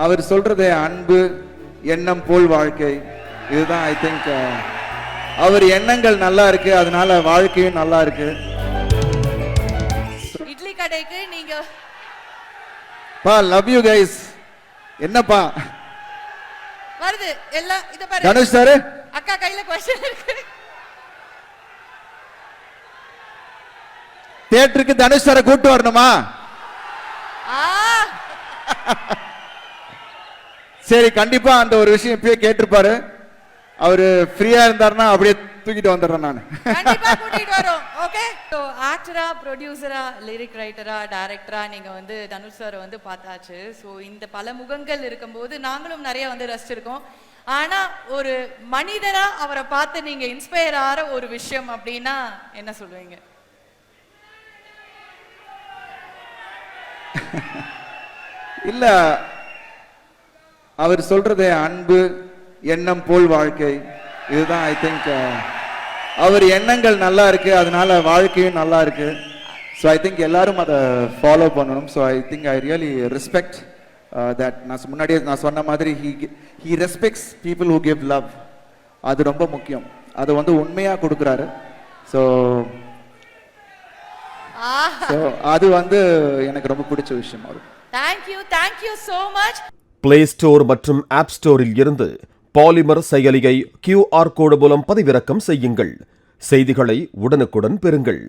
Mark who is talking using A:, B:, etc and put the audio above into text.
A: அவர் சொல்றது அன்பு எண்ணம் போல் வாழ்க்கை. இதுதான் ஐ திங்க் அவர் எண்ணங்கள் நல்லா இருக்கு, அதனால வாழ்க்கையும் நல்லா இருக்கு.
B: இட்லி கடைக்கு நீங்க
A: பா லவ் யூ கைஸ். என்னப்பா
B: வருது எல்லாம் இத பாரு.
A: தனுஷ் சார்
B: அக்கா கையில क्वेश्चन இருக்கு.
A: தியேட்டருக்கு தனுஷ் சாரை கூட்டு வரணுமா? சரி, கண்டிப்பா அந்த ஒரு விஷயம் இப்பயே கேட்டிருப்பாரு. அவரு ஃப்ரீயா இருந்தாருன்னா அப்படியே தூக்கிட்டு வந்துடுறேன் நான்.
B: கண்டிப்பா கூட்டிட்டு வரோம். ஓகே. சோ ஆக்டரா, ப்ரொடியூசரா, லிரிக் ரைட்டரா, டைரக்டரா நீங்க வந்து தனுஷ் சார் வந்து பார்த்தாச்சு. சோ இந்த பல முகங்கள் இருக்கும்போது நாங்களும் நிறைய வந்து ரசிச்சிருக்கோம். ஆனா ஒரு மனிதனா அவரை பார்த்து நீங்க இன்ஸ்பயர் ஆற ஒரு விஷயம் அப்படின்னா என்ன சொல்லுவீங்க?
A: இல்ல, அவர் சொல்றது அன்பு எண்ணம் போல் வாழ்க்கை. இதுதான் ஐ திங்க் அவர் எண்ணங்கள் நல்லா இருக்கு, அதனால வாழ்க்கையும் நல்லா இருக்கு. ஸோ ஐ திங்க் எல்லாரும் அதை ஃபாலோ பண்ணணும். So I think I really respect that. நான் முன்னாடியே நான் சொன்ன மாதிரி he respects people who give love. அது ரொம்ப முக்கியம். அது வந்து உண்மையாக கொடுக்குறாரு. ஸோ அது வந்து எனக்கு ரொம்ப பிடிச்ச விஷயம். அவர்
B: Thank you so much.
C: Play store மற்றும் ஆப் ஸ்டோரில் இருந்து பாலிமர் செயலியை QR கோடு மூலம் பதிவிறக்கம் செய்யுங்கள். செய்திகளை உடனுக்குடன் பெறுங்கள்.